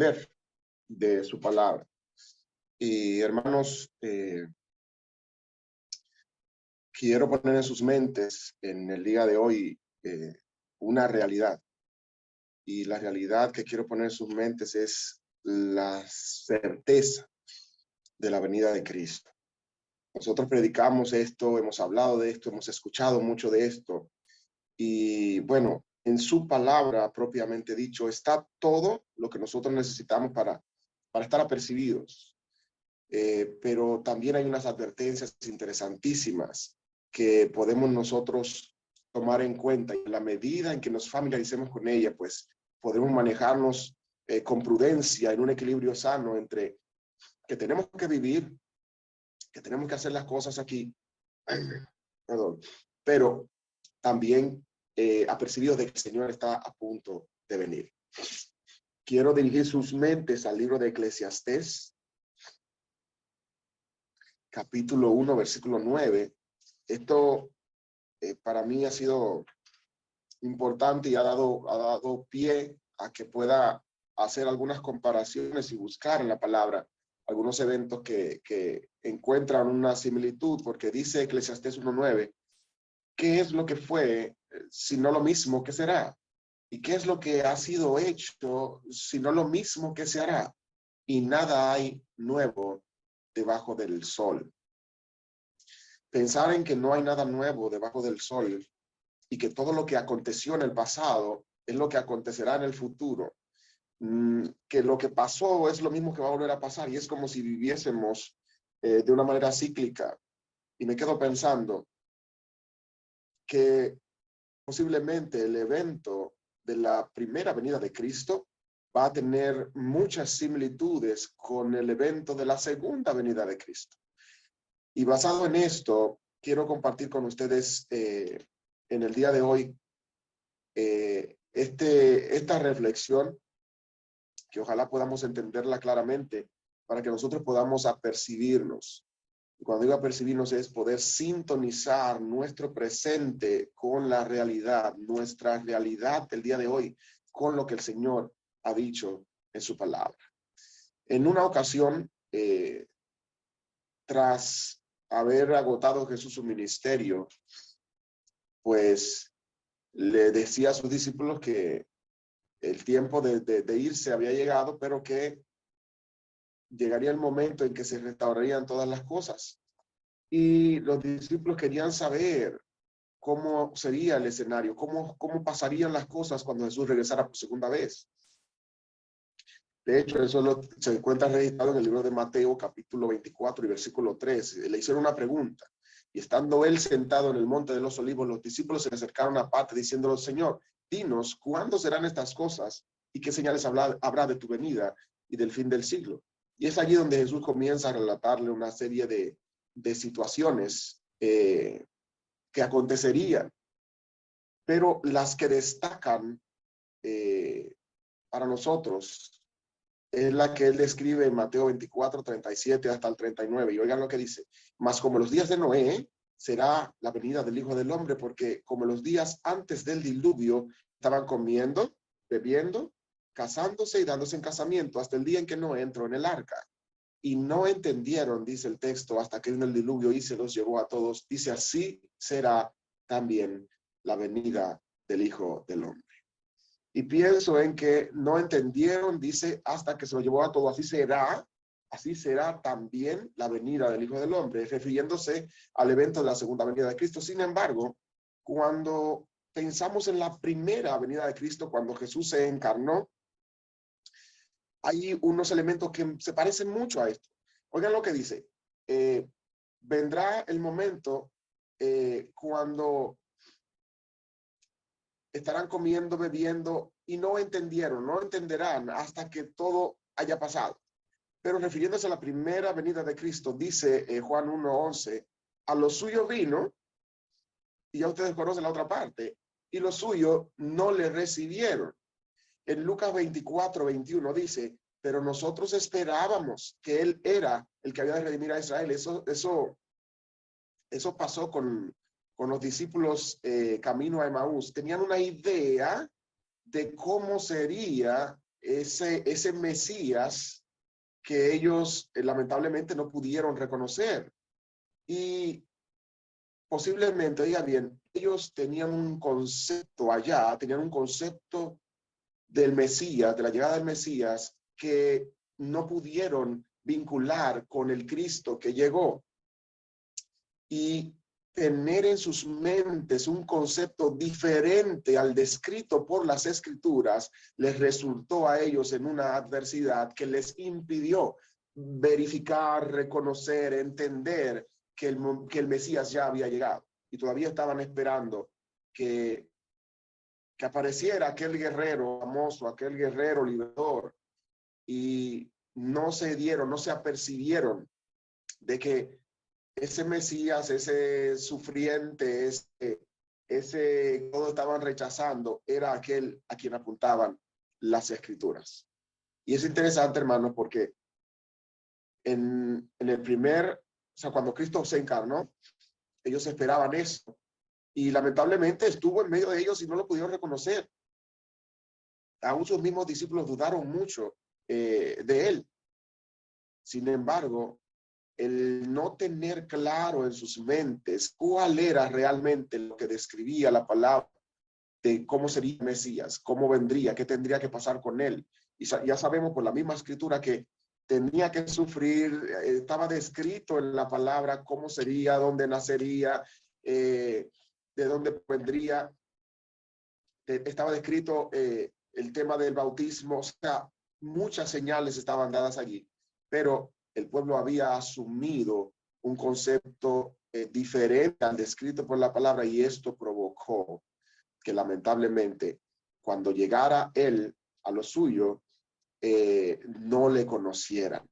aprender de su palabra. Y hermanos, quiero poner en sus mentes en el día de hoy una realidad. Y la realidad que quiero poner en sus mentes es la certeza de la venida de Cristo. Nosotros predicamos esto, hemos hablado de esto, hemos escuchado mucho de esto. Y bueno, en su palabra propiamente dicho está todo lo que nosotros necesitamos para estar apercibidos. Pero también hay unas advertencias interesantísimas que podemos nosotros tomar en cuenta, y en la medida en que nos familiaricemos con ella, pues podemos manejarnos con prudencia, en un equilibrio sano entre que tenemos que vivir, que tenemos que hacer las cosas aquí, perdón, pero también apercibido de que el Señor está a punto de venir. Quiero dirigir sus mentes al libro de Eclesiastés, capítulo 1, versículo 9. Esto para mí ha sido importante y ha dado pie a que pueda hacer algunas comparaciones y buscar en la palabra algunos eventos que encuentran una similitud, porque dice Eclesiastés 1:9, ¿qué es lo que fue, sino lo mismo que será? ¿Y qué es lo que ha sido hecho, sino lo mismo que se hará? Y nada hay nuevo debajo del sol. Pensar en que no hay nada nuevo debajo del sol y que todo lo que aconteció en el pasado es lo que acontecerá en el futuro, que lo que pasó es lo mismo que va a volver a pasar, y es como si viviésemos de una manera cíclica. Y me quedo pensando que posiblemente el evento de la primera venida de Cristo va a tener muchas similitudes con el evento de la segunda venida de Cristo. Y basado en esto, quiero compartir con ustedes en el día de hoy esta reflexión, que ojalá podamos entenderla claramente para que nosotros podamos apercibirnos. Y cuando digo apercibirnos es poder sintonizar nuestro presente con la realidad, nuestra realidad del día de hoy, con lo que el Señor ha dicho en su palabra. En una ocasión, tras haber agotado Jesús su ministerio, pues le decía a sus discípulos que el tiempo de irse había llegado, pero que llegaría el momento en que se restaurarían todas las cosas. Y los discípulos querían saber cómo sería el escenario, cómo pasarían las cosas cuando Jesús regresara por segunda vez. De hecho, eso se encuentra registrado en el libro de Mateo, capítulo 24 y versículo 3. Le hicieron una pregunta, y estando él sentado en el monte de los olivos, los discípulos se le acercaron aparte, diciéndole: Señor, dinos, ¿cuándo serán estas cosas? ¿Y qué señales habrá de tu venida y del fin del siglo? Y es allí donde Jesús comienza a relatarle una serie de situaciones que acontecerían, pero las que destacan para nosotros es la que él describe en Mateo 24, 37 hasta el 39. Y oigan lo que dice: mas como los días de Noé, será la venida del Hijo del Hombre, porque como los días antes del diluvio, estaban comiendo, bebiendo, casándose y dándose en casamiento, hasta el día en que Noé entró en el arca. Y no entendieron, dice el texto, hasta que vino el diluvio y se los llevó a todos. Dice: así será también la venida del Hijo del Hombre. Y pienso en que no entendieron, dice, hasta que se lo llevó a todo. Así será también la venida del Hijo del Hombre, refiriéndose al evento de la segunda venida de Cristo. Sin embargo, cuando pensamos en la primera venida de Cristo, cuando Jesús se encarnó, hay unos elementos que se parecen mucho a esto. Oigan lo que dice: vendrá el momento cuando estarán comiendo, bebiendo, y no entenderán hasta que todo haya pasado. Pero refiriéndose a la primera venida de Cristo, dice Juan 1:11, a lo suyo vino, y ya ustedes conocen la otra parte, y los suyos no le recibieron. En Lucas 24:21 dice: pero nosotros esperábamos que él era el que había de redimir a Israel. Eso pasó con los discípulos camino a Emaús. Tenían una idea de cómo sería ese Mesías que ellos lamentablemente no pudieron reconocer. Y posiblemente, oiga bien, ellos tenían un concepto allá, tenían un concepto del Mesías, de la llegada del Mesías, que no pudieron vincular con el Cristo que llegó. Y tener en sus mentes un concepto diferente al descrito por las Escrituras les resultó a ellos en una adversidad que les impidió verificar, reconocer, entender que el Mesías ya había llegado. Y todavía estaban esperando que apareciera aquel guerrero famoso, aquel guerrero liberador, y no se dieron, no se apercibieron de que ese Mesías, ese sufriente, ese todos estaban rechazando, era aquel a quien apuntaban las Escrituras. Y es interesante, hermanos, porque en el primer, o sea, cuando Cristo se encarnó, ellos esperaban eso. Y lamentablemente estuvo en medio de ellos y no lo pudieron reconocer. Aún sus mismos discípulos dudaron mucho de él. Sin embargo, el no tener claro en sus mentes cuál era realmente lo que describía la palabra de cómo sería el Mesías, cómo vendría, qué tendría que pasar con él. Y ya sabemos por la misma escritura que tenía que sufrir, estaba descrito en la palabra cómo sería, dónde nacería, de dónde vendría. Estaba descrito el tema del bautismo, o sea, muchas señales estaban dadas allí, pero el pueblo había asumido un concepto diferente al descrito por la palabra, y esto provocó que lamentablemente cuando llegara él a lo suyo, no le conocieran.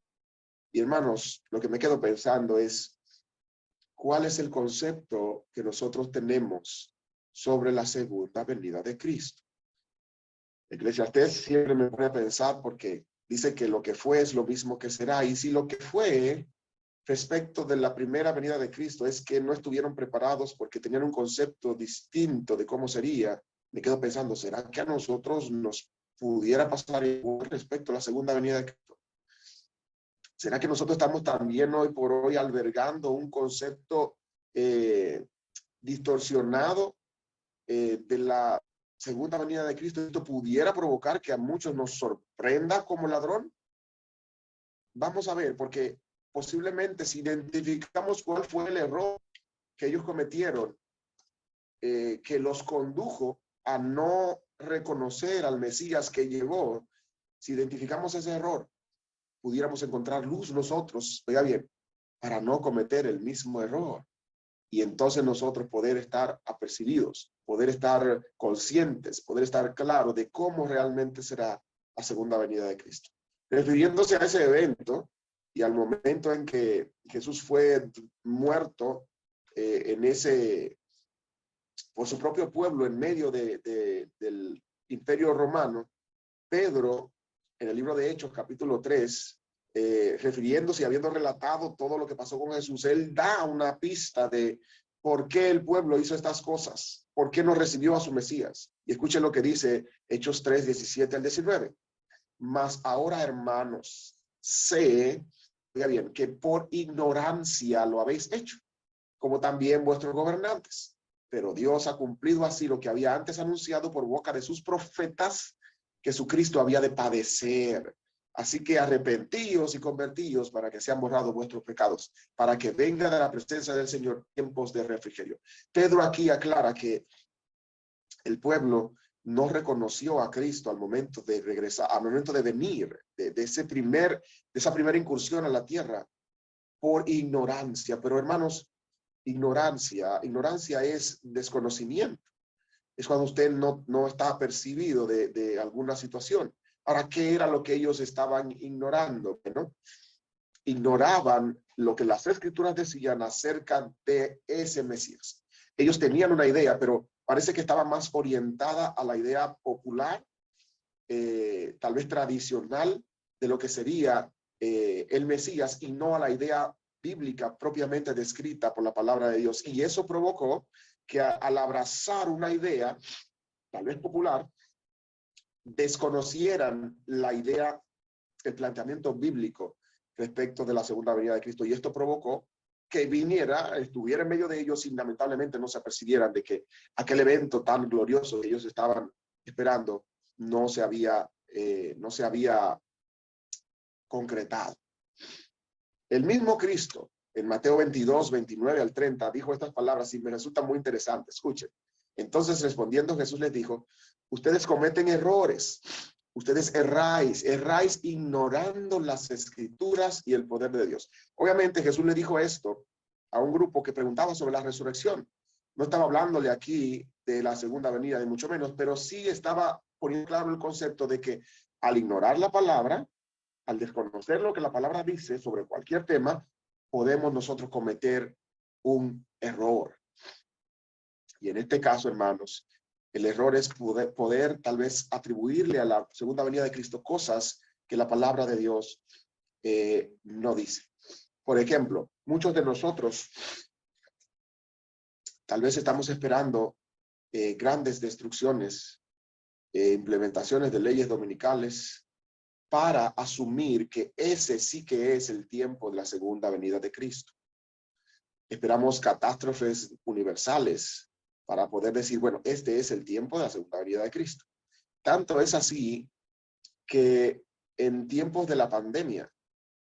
Y hermanos, lo que me quedo pensando es, ¿cuál es el concepto que nosotros tenemos sobre la segunda venida de Cristo? Eclesiastés siempre me pone a pensar, porque dice que lo que fue es lo mismo que será. Y si lo que fue respecto de la primera venida de Cristo es que no estuvieron preparados porque tenían un concepto distinto de cómo sería, me quedo pensando, ¿será que a nosotros nos pudiera pasar igual respecto a la segunda venida de Cristo? ¿Será que nosotros estamos también hoy por hoy albergando un concepto distorsionado de la segunda venida de Cristo? Esto pudiera provocar que a muchos nos sorprenda como ladrón. Vamos a ver, porque posiblemente si identificamos cuál fue el error que ellos cometieron, que los condujo a no reconocer al Mesías que llegó, si identificamos ese error, pudiéramos encontrar luz nosotros, oiga bien, para no cometer el mismo error. Y entonces nosotros poder estar apercibidos, poder estar conscientes, poder estar claros de cómo realmente será la segunda venida de Cristo. Refiriéndose a ese evento y al momento en que Jesús fue muerto por su propio pueblo en medio del Imperio Romano, Pedro, en el libro de Hechos, capítulo 3, refiriéndose y habiendo relatado todo lo que pasó con Jesús, él da una pista de por qué el pueblo hizo estas cosas, por qué no recibió a su Mesías. Y escuchen lo que dice Hechos 3, 17 al 19. Mas ahora, hermanos, sé, oiga bien, que por ignorancia lo habéis hecho, como también vuestros gobernantes. Pero Dios ha cumplido así lo que había antes anunciado por boca de sus profetas, que su Cristo había de padecer. Así que arrepentíos y convertíos para que sean borrados vuestros pecados, para que venga de la presencia del Señor tiempos de refrigerio. Pedro aquí aclara que el pueblo no reconoció a Cristo al momento de regresar, al momento de venir, de esa primera incursión a la tierra, por ignorancia. Pero hermanos, ignorancia es desconocimiento. Es cuando usted no está apercibido de alguna situación. Ahora, ¿qué era lo que ellos estaban ignorando? ¿No? Ignoraban lo que las Escrituras decían acerca de ese Mesías. Ellos tenían una idea, pero parece que estaba más orientada a la idea popular, tal vez tradicional, de lo que sería el Mesías, y no a la idea bíblica propiamente descrita por la palabra de Dios. Y eso provocó que al abrazar una idea, tal vez popular, desconocieran la idea, el planteamiento bíblico respecto de la segunda venida de Cristo. Y esto provocó que viniera, estuviera en medio de ellos y lamentablemente no se apercibieran de que aquel evento tan glorioso que ellos estaban esperando no se había concretado. El mismo Cristo, en Mateo 22, 29 al 30, dijo estas palabras y me resultan muy interesantes. Escuchen. Entonces, respondiendo, Jesús les dijo: ustedes cometen errores, ustedes erráis ignorando las escrituras y el poder de Dios. Obviamente, Jesús le dijo esto a un grupo que preguntaba sobre la resurrección. No estaba hablándole aquí de la segunda venida, ni mucho menos, pero sí estaba poniendo claro el concepto de que al ignorar la palabra, al desconocer lo que la palabra dice sobre cualquier tema, podemos nosotros cometer un error. Y en este caso, hermanos, el error es poder tal vez atribuirle a la segunda venida de Cristo cosas que la palabra de Dios no dice. Por ejemplo, muchos de nosotros tal vez estamos esperando grandes destrucciones, implementaciones de leyes dominicales, para asumir que ese sí que es el tiempo de la segunda venida de Cristo. Esperamos catástrofes universales para poder decir, bueno, este es el tiempo de la segunda venida de Cristo. Tanto es así que en tiempos de la pandemia,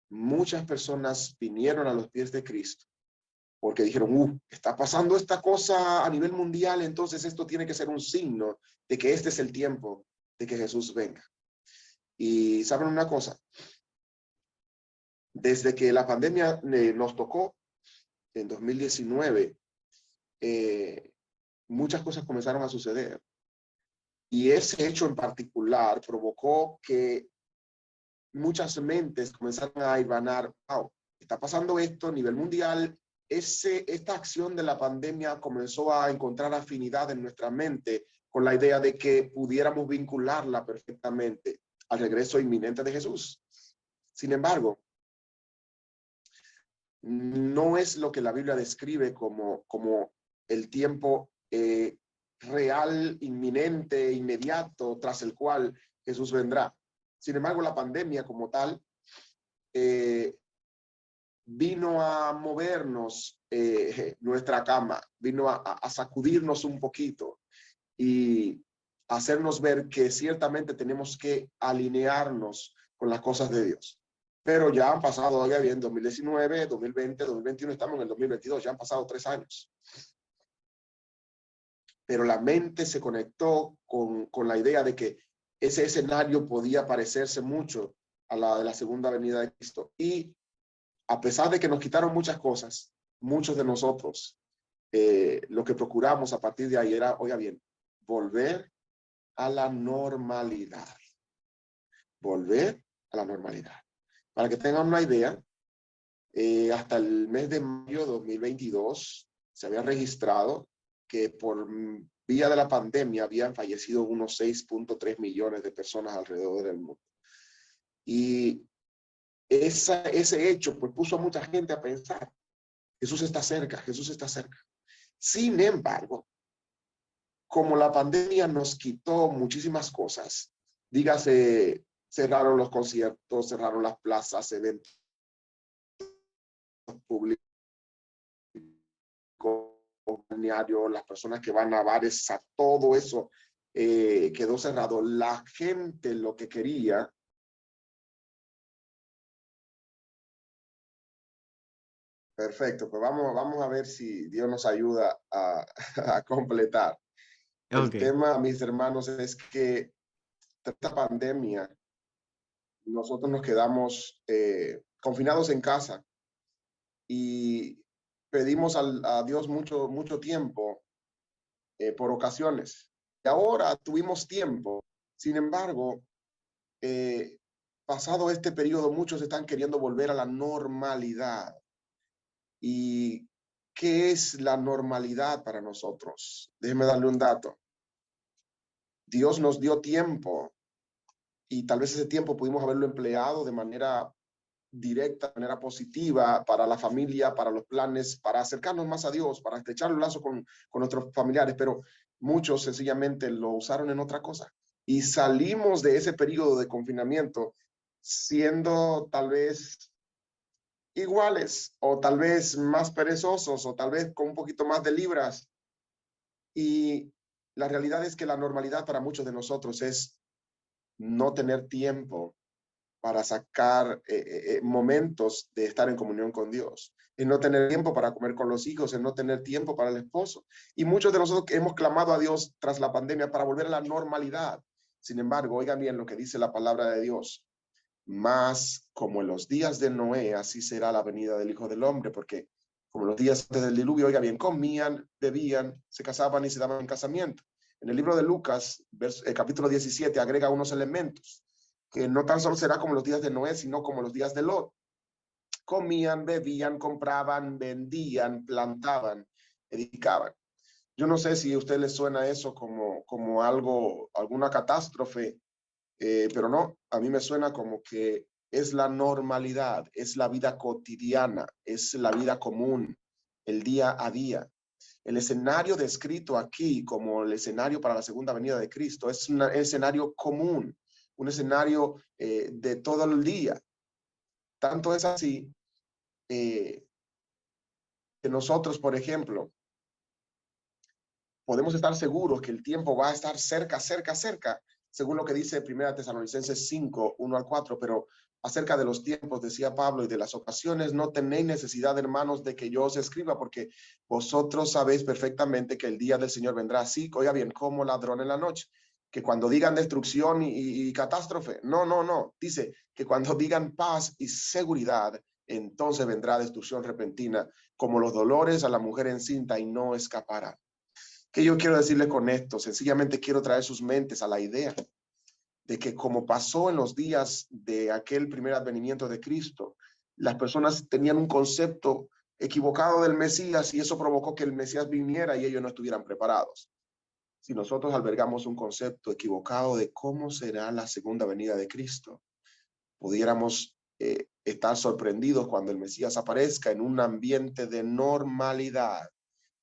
muchas personas vinieron a los pies de Cristo porque dijeron, está pasando esta cosa a nivel mundial, entonces esto tiene que ser un signo de que este es el tiempo de que Jesús venga. Y saben una cosa, desde que la pandemia nos tocó en 2019, muchas cosas comenzaron a suceder. Y ese hecho en particular provocó que muchas mentes comenzaron a hilvanar, wow, está pasando esto a nivel mundial. Esta acción de la pandemia comenzó a encontrar afinidad en nuestra mente con la idea de que pudiéramos vincularla perfectamente al regreso inminente de Jesús. Sin embargo, no es lo que la Biblia describe como el tiempo real, inminente, inmediato, tras el cual Jesús vendrá. Sin embargo, la pandemia como tal vino a movernos nuestra cama, vino a sacudirnos un poquito y hacernos ver que ciertamente tenemos que alinearnos con las cosas de Dios. Pero ya han pasado, ya bien, 2019, 2020, 2021, estamos en el 2022, ya han pasado 3 años. Pero la mente se conectó con la idea de que ese escenario podía parecerse mucho a la de la segunda venida de Cristo. Y a pesar de que nos quitaron muchas cosas, muchos de nosotros, lo que procuramos a partir de ahí era, oiga bien, volver a la normalidad. Volver a la normalidad. Para que tengan una idea, hasta el mes de mayo de 2022 se había registrado que por vía de la pandemia habían fallecido unos 6.3 millones de personas alrededor del mundo. Y ese hecho pues puso a mucha gente a pensar, Jesús está cerca, Jesús está cerca. Sin embargo, como la pandemia nos quitó muchísimas cosas, dígase, cerraron los conciertos, cerraron las plazas, eventos públicos, las personas que van a bares, a todo eso quedó cerrado. La gente lo que quería perfecto, pues vamos a ver si Dios nos ayuda a completar. El tema, mis hermanos, es que esta pandemia, nosotros nos quedamos confinados en casa y pedimos a Dios mucho tiempo por ocasiones. Y ahora tuvimos tiempo. Sin embargo, pasado este periodo, muchos están queriendo volver a la normalidad. ¿Y qué es la normalidad para nosotros? Déjeme darle un dato. Dios nos dio tiempo y tal vez ese tiempo pudimos haberlo empleado de manera directa, de manera positiva para la familia, para los planes, para acercarnos más a Dios, para estrechar el lazo con nuestros familiares, pero muchos sencillamente lo usaron en otra cosa. y salimos de ese periodo de confinamiento siendo tal vez iguales o tal vez más perezosos o tal vez con un poquito más de libras. Y la realidad es que la normalidad para muchos de nosotros es no tener tiempo para sacar momentos de estar en comunión con Dios, en no tener tiempo para comer con los hijos, en no tener tiempo para el esposo. Y muchos de nosotros hemos clamado a Dios tras la pandemia para volver a la normalidad. Sin embargo, oigan bien lo que dice la palabra de Dios. Más como en los días de Noé, así será la venida del Hijo del Hombre, porque como los días antes del diluvio, oiga bien, comían, bebían, se casaban y se daban en casamiento. En el libro de Lucas, capítulo 17, agrega unos elementos que no tan solo será como los días de Noé, sino como los días de Lot. Comían, bebían, compraban, vendían, plantaban, edificaban. Yo no sé si a usted le suena eso como algo, alguna catástrofe, pero no, a mí me suena como que es la normalidad, es la vida cotidiana, es la vida común, el día a día. El escenario descrito aquí como el escenario para la segunda venida de Cristo es un escenario común, un escenario de todo el día. Tanto es así eh, que nosotros, por ejemplo, podemos estar seguros que el tiempo va a estar cerca, cerca, cerca, según lo que dice 1 Tesalonicenses 5, 1 al 4, pero acerca de los tiempos, decía Pablo, y de las ocasiones, no tenéis necesidad, hermanos, de que yo os escriba, porque vosotros sabéis perfectamente que el día del Señor vendrá así, oiga bien, como ladrón en la noche. Que cuando digan destrucción y catástrofe, no, no, no, dice que cuando digan paz y seguridad, entonces vendrá destrucción repentina, como los dolores a la mujer encinta y no escapará. ¿Qué yo quiero decirle con esto? Sencillamente quiero traer sus mentes a la idea de que como pasó en los días de aquel primer advenimiento de Cristo, las personas tenían un concepto equivocado del Mesías y eso provocó que el Mesías viniera y ellos no estuvieran preparados. Si nosotros albergamos un concepto equivocado de cómo será la segunda venida de Cristo, pudiéramos estar sorprendidos cuando el Mesías aparezca en un ambiente de normalidad,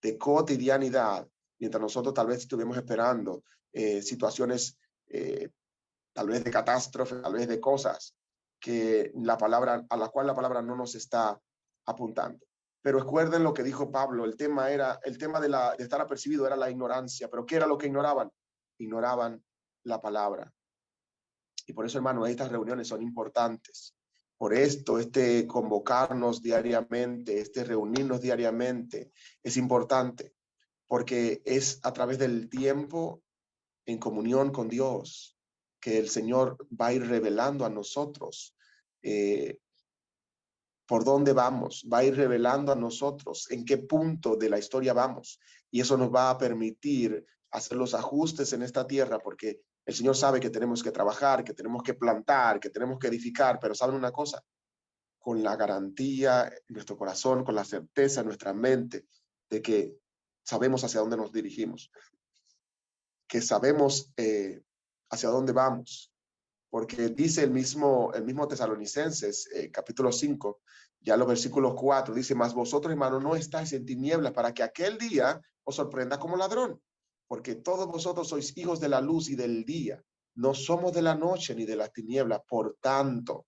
de cotidianidad, mientras nosotros tal vez estuvimos esperando situaciones tal vez de catástrofe, tal vez de cosas que la palabra, a la cual la palabra no nos está apuntando. Pero recuerden lo que dijo Pablo, el tema de estar apercibido era la ignorancia, pero ¿qué era lo que ignoraban? Ignoraban la palabra. Y por eso, hermano, estas reuniones son importantes. Por esto, este convocarnos diariamente, este reunirnos diariamente es importante, porque es a través del tiempo en comunión con Dios que el Señor va a ir revelando a nosotros eh, por dónde vamos, va a ir revelando a nosotros en qué punto de la historia vamos. Y eso nos va a permitir hacer los ajustes en esta tierra, porque el Señor sabe que tenemos que trabajar, que tenemos que plantar, que tenemos que edificar, pero ¿saben una cosa? Con la garantía en nuestro corazón, con la certeza en nuestra mente de que sabemos hacia dónde nos dirigimos, que sabemos hacia dónde vamos, porque dice el mismo Tesalonicenses, capítulo 5, ya los versículos 4, dice, mas vosotros, hermanos, no estáis en tinieblas para que aquel día os sorprenda como ladrón, porque todos vosotros sois hijos de la luz y del día, no somos de la noche ni de las tinieblas, por tanto,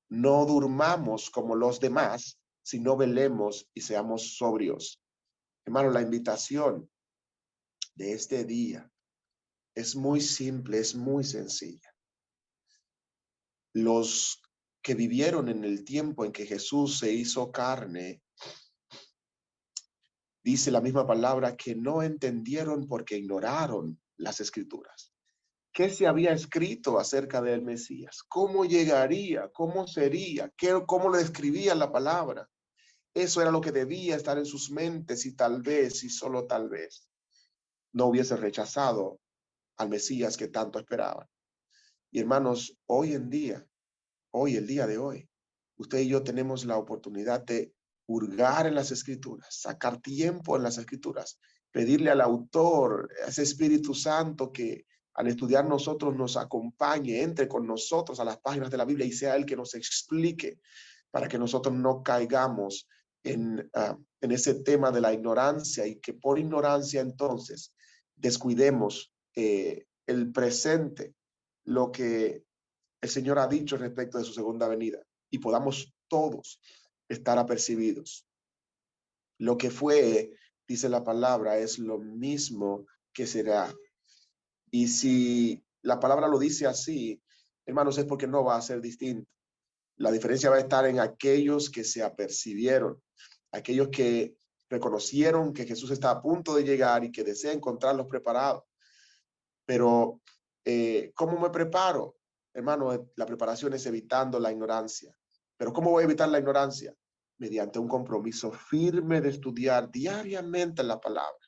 no durmamos como los demás, sino velemos y seamos sobrios. Hermano, la invitación de este día es muy simple, es muy sencilla. Los que vivieron en el tiempo en que Jesús se hizo carne, dice la misma palabra, que no entendieron porque ignoraron las escrituras. ¿Qué se había escrito acerca del Mesías? ¿Cómo llegaría? ¿Cómo sería? ¿Cómo le describía la palabra? Eso era lo que debía estar en sus mentes y tal vez, y solo tal vez, no hubiese rechazado al Mesías que tanto esperaban. Y hermanos, hoy en día, hoy, el día de hoy, usted y yo tenemos la oportunidad de hurgar en las escrituras, sacar tiempo en las escrituras, pedirle al autor, a ese Espíritu Santo que al estudiar nosotros nos acompañe, entre con nosotros a las páginas de la Biblia y sea él que nos explique para que nosotros no caigamos en ese tema de la ignorancia y que por ignorancia entonces descuidemos el presente, lo que el Señor ha dicho respecto de su segunda venida y podamos todos estar apercibidos. Lo que fue, dice la palabra, es lo mismo que será. Y si la palabra lo dice así, hermanos, es porque no va a ser distinto. La diferencia va a estar en aquellos que se apercibieron, aquellos que reconocieron que Jesús está a punto de llegar y que desea encontrarlos preparados. Pero, ¿cómo me preparo? Hermano, la preparación es evitando la ignorancia. Pero ¿cómo voy a evitar la ignorancia? Mediante un compromiso firme de estudiar diariamente la palabra,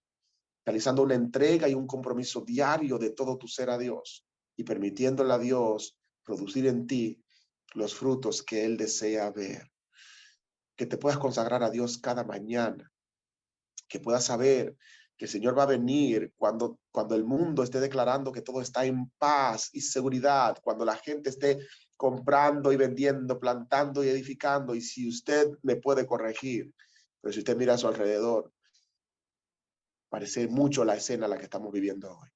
realizando una entrega y un compromiso diario de todo tu ser a Dios y permitiéndole a Dios producir en ti los frutos que Él desea ver. Que te puedas consagrar a Dios cada mañana, que puedas saber que el Señor va a venir cuando el mundo esté declarando que todo está en paz y seguridad, cuando la gente esté comprando y vendiendo, plantando y edificando. Y si usted me puede corregir, pero si usted mira a su alrededor, parece mucho la escena a la que estamos viviendo hoy.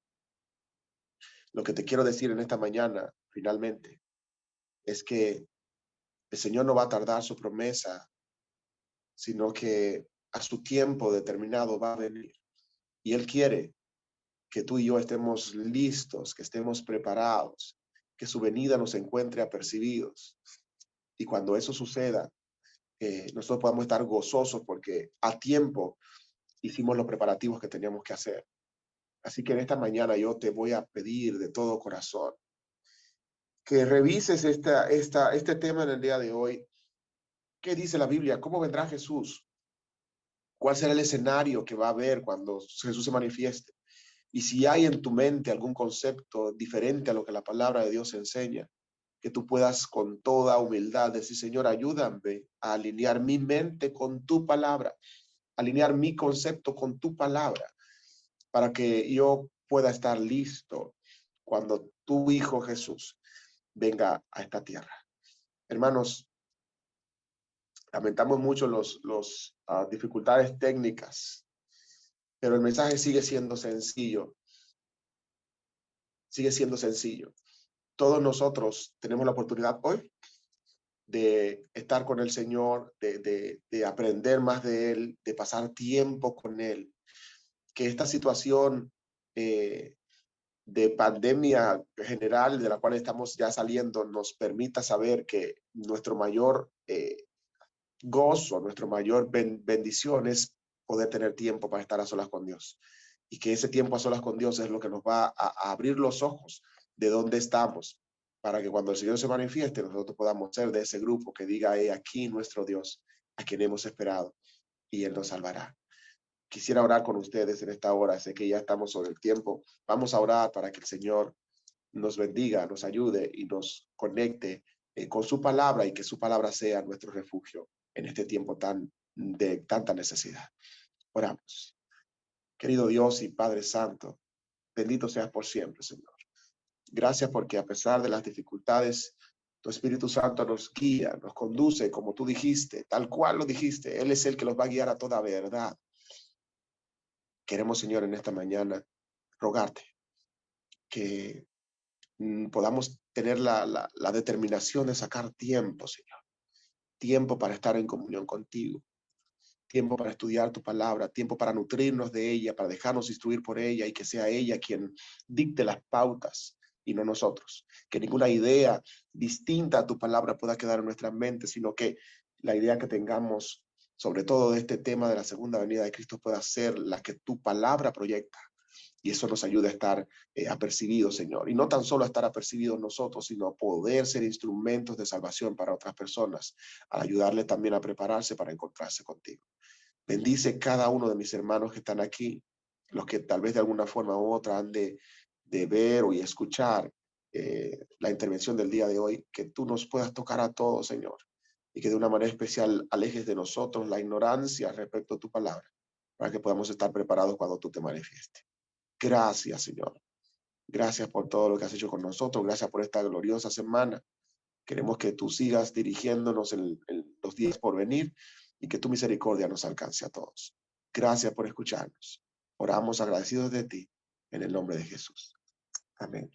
Lo que te quiero decir en esta mañana, finalmente, es que el Señor no va a tardar su promesa, sino que a su tiempo determinado va a venir. Y Él quiere que tú y yo estemos listos, que estemos preparados, que su venida nos encuentre apercibidos. Y cuando eso suceda, nosotros podamos estar gozosos porque a tiempo hicimos los preparativos que teníamos que hacer. Así que en esta mañana yo te voy a pedir de todo corazón que revises este tema en el día de hoy. ¿Qué dice la Biblia? ¿Cómo vendrá Jesús? ¿Cuál será el escenario que va a haber cuando Jesús se manifieste? Y si hay en tu mente algún concepto diferente a lo que la palabra de Dios enseña, que tú puedas con toda humildad decir, Señor, ayúdame a alinear mi mente con tu palabra, alinear mi concepto con tu palabra, para que yo pueda estar listo cuando tu Hijo Jesús venga a esta tierra. Hermanos, lamentamos mucho las dificultades técnicas, pero el mensaje sigue siendo sencillo, sigue siendo sencillo. Todos nosotros tenemos la oportunidad hoy de estar con el Señor, de aprender más de Él, de pasar tiempo con Él. Que esta situación de pandemia general de la cual estamos ya saliendo nos permita saber que nuestro mayor gozo, nuestra mayor bendición es poder tener tiempo para estar a solas con Dios. Y que ese tiempo a solas con Dios es lo que nos va a abrir los ojos de dónde estamos, para que cuando el Señor se manifieste, nosotros podamos ser de ese grupo que diga, aquí nuestro Dios, a quien hemos esperado, y Él nos salvará. Quisiera orar con ustedes en esta hora, sé que ya estamos sobre el tiempo. Vamos a orar para que el Señor nos bendiga, nos ayude y nos conecte con su palabra y que su palabra sea nuestro refugio en este tiempo de tanta necesidad. Oramos. Querido Dios y Padre Santo, bendito seas por siempre, Señor. Gracias porque a pesar de las dificultades, tu Espíritu Santo nos guía, nos conduce, como tú dijiste, tal cual lo dijiste. Él es el que los va a guiar a toda verdad. Queremos, Señor, en esta mañana rogarte que podamos tener la determinación de sacar tiempo, Señor. Tiempo para estar en comunión contigo, tiempo para estudiar tu palabra, tiempo para nutrirnos de ella, para dejarnos instruir por ella y que sea ella quien dicte las pautas y no nosotros. Que ninguna idea distinta a tu palabra pueda quedar en nuestra mente, sino que la idea que tengamos, sobre todo de este tema de la segunda venida de Cristo, pueda ser la que tu palabra proyecta. Y eso nos ayuda a estar apercibidos, Señor. Y no tan solo a estar apercibidos nosotros, sino a poder ser instrumentos de salvación para otras personas, al ayudarle también a prepararse para encontrarse contigo. Bendice cada uno de mis hermanos que están aquí, los que tal vez de alguna forma u otra han de ver o escuchar la intervención del día de hoy, que tú nos puedas tocar a todos, Señor, y que de una manera especial alejes de nosotros la ignorancia respecto a tu palabra, para que podamos estar preparados cuando tú te manifiestes. Gracias, Señor. Gracias por todo lo que has hecho con nosotros. Gracias por esta gloriosa semana. Queremos que tú sigas dirigiéndonos en los días por venir y que tu misericordia nos alcance a todos. Gracias por escucharnos. Oramos agradecidos de ti en el nombre de Jesús. Amén.